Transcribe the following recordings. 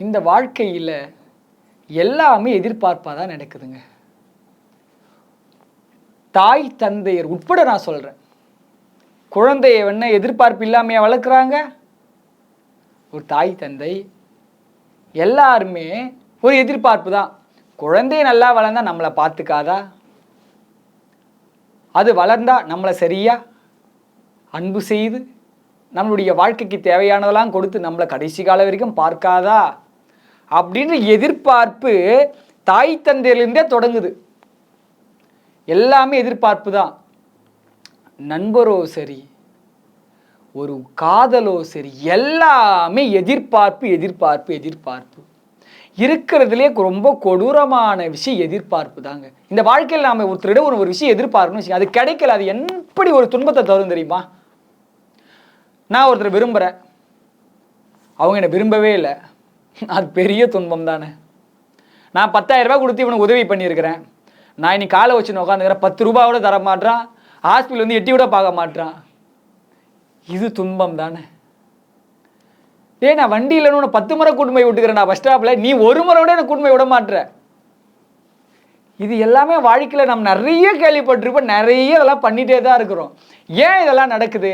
இந்த வாழ்க்கையில் எல்லாமே எதிர்பார்ப்பாக தான் நடக்குதுங்க. தாய் தந்தையர் உட்பட நான் சொல்கிறேன். குழந்தைய என்ன எதிர்பார்ப்பு இல்லாமையா வளர்க்குறாங்க? ஒரு தாய் தந்தை எல்லாருமே ஒரு எதிர்பார்ப்பு தான். குழந்தைய நல்லா வளர்ந்தா நம்மளை பார்த்துக்காதா? அது வளர்ந்தா நம்மளை சரியா அன்பு செய்து நம்மளுடைய வாழ்க்கைக்கு தேவையானதெல்லாம் கொடுத்து நம்மளை கடைசி காலம் வரைக்கும் பார்க்காதா? அப்படின்ற எதிர்பார்ப்பு தாய் தந்தையிலிருந்தே தொடங்குது. எல்லாமே எதிர்பார்ப்பு தான். நண்பரோ சரி, ஒரு காதலோ சரி, எல்லாமே எதிர்பார்ப்பு எதிர்பார்ப்பு எதிர்பார்ப்பு. இருக்கிறதுலே ரொம்ப கொடூரமான விஷயம் எதிர்பார்ப்பு தாங்க. இந்த வாழ்க்கையில் நாம் ஒருத்தரிடம் ஒரு விஷயம் எதிர்பார்க்கணும்னு வச்சுக்கோங்க, அது கிடைக்கல, அது எப்படி ஒரு துன்பத்தை தரும் தெரியுமா? நான் ஒருத்தர் விரும்புகிறேன், அவங்க என்னை விரும்பவே இல்லை, அது பெரிய துன்பம் தானே. நான் 10,000 ரூபாய் கொடுத்து இவனுக்கு உதவி பண்ணியிருக்கிறேன், நான் இன்னைக்கு காலை வச்சுன்னு உட்காந்துக்கிறேன், 10 ரூபாவோட தர மாட்டான், ஹாஸ்பிட்டல் வந்து எட்டி விட பார்க்க மாட்டான், இது துன்பம் தானே. நான் வண்டியில் உன்னை 10 முறை கூட்டு போய் விட்டுக்கிறேன், நான் பஸ் ஸ்டாப்பில், நீ ஒரு முறை விட எனக்கு கூட்டு போய் விட மாட்டேற. இது எல்லாமே வாழ்க்கையில் நம்ம நிறைய கேள்விப்பட்டிருப்போம், நிறைய இதெல்லாம் பண்ணிகிட்டே தான் இருக்கிறோம். ஏன் இதெல்லாம் நடக்குது?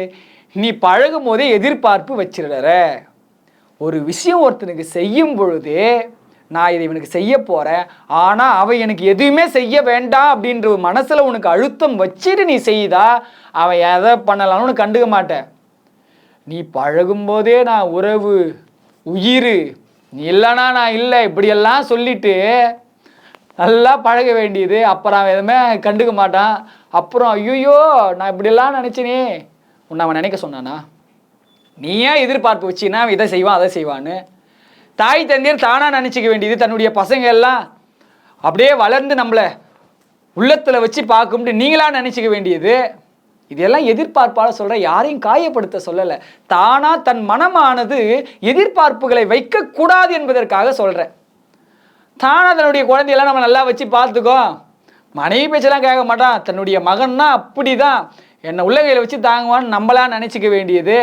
நீ பழகும் போதே எதிர்பார்ப்பு வச்சிடுற. ஒரு விஷயம் ஒருத்தனுக்கு செய்யும் பொழுது நான் இதை இவனுக்கு செய்ய போகிறேன், ஆனால் அவன் எனக்கு எதுவுமே செய்ய வேண்டாம் அப்படின்ற மனசில் உனக்கு அழுத்தம் வச்சுட்டு நீ செய்தா அவன் எதை பண்ணலாம்னு உனக்கு கண்டுக்க மாட்டேன். நீ பழகும்போதே நான் உறவு உயிர், நீ இல்லைனா நான் இல்லை, இப்படியெல்லாம் சொல்லிட்டு நல்லா பழக வேண்டியது. அப்புறம் அவன் எதுவுமே கண்டுக்க மாட்டான். அப்புறம் ஐயோ நான் இப்படியெல்லாம் நினச்சினே, உன்னை அவன் நினைக்க சொன்னானா? நீ ஏன் எதிர்பார்ப்பு வச்சின்னா இதை செய்வான் அதை செய்வான்னு? தாய் தந்தையர் தானாக நினச்சிக்க வேண்டியது. தன்னுடைய பசங்க எல்லாம் அப்படியே வளர்ந்து நம்மளை உள்ளத்தில் வச்சு பார்க்கும்ட்டு நீங்களாக நினச்சிக்க வேண்டியது. இதெல்லாம் எதிர்பார்ப்பால் சொல்கிற, யாரையும் காயப்படுத்த சொல்லலை. தானாக தன் மனமானது எதிர்பார்ப்புகளை வைக்கக்கூடாது என்பதற்காக சொல்கிறேன். தானாக தன்னுடைய குழந்தையெல்லாம் நம்ம நல்லா வச்சு பார்த்துக்கோ, மனைவி பேச்செல்லாம் கேட்க மாட்டான், தன்னுடைய மகன்னா அப்படி தான் என்னை உள்ளங்கையில் வச்சு தாங்குவான்னு நம்மளாம் நினச்சிக்க வேண்டியது.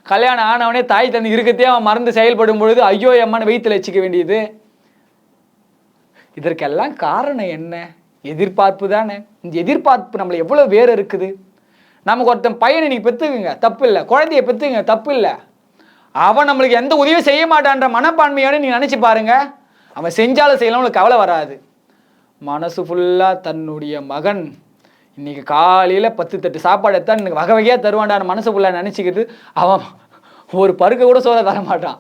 கல்யாணம் ஆனவனே தாய் தந்தை இருக்கத்தையே அவன் மறந்து செயல்படும் பொழுது ஐயோ எம்மான்னு வயிற்றில் வச்சுக்க வேண்டியது. இதற்கெல்லாம் காரணம் என்ன? எதிர்பார்ப்பு தானே. இந்த எதிர்பார்ப்பு நம்மளை எவ்வளோ வேறு இருக்குது. நமக்கு ஒருத்தன் பையனை நீங்கள் பெற்றுக்குங்க தப்பு இல்லை, குழந்தைய பெற்றுக்குங்க தப்பு இல்லை, அவன் நம்மளுக்கு எந்த உதவியும் செய்ய மாட்டான்ற மனப்பான்மையோடு நீங்கள் நினச்சி பாருங்க. அவன் செஞ்சாலும் செய்யலாம், உங்களுக்கு கவலை வராது. மனசு ஃபுல்லாக தன்னுடைய மகன் இன்றைக்கி காலையில் 10 தட்டு சாப்பாடு எடுத்தான் எனக்கு வகை வகையாக தருவான்டான மனசு ஃபுல்லாக நினச்சிக்கிட்டு அவன் ஒரு பருக்க கூட சோற தர மாட்டான்.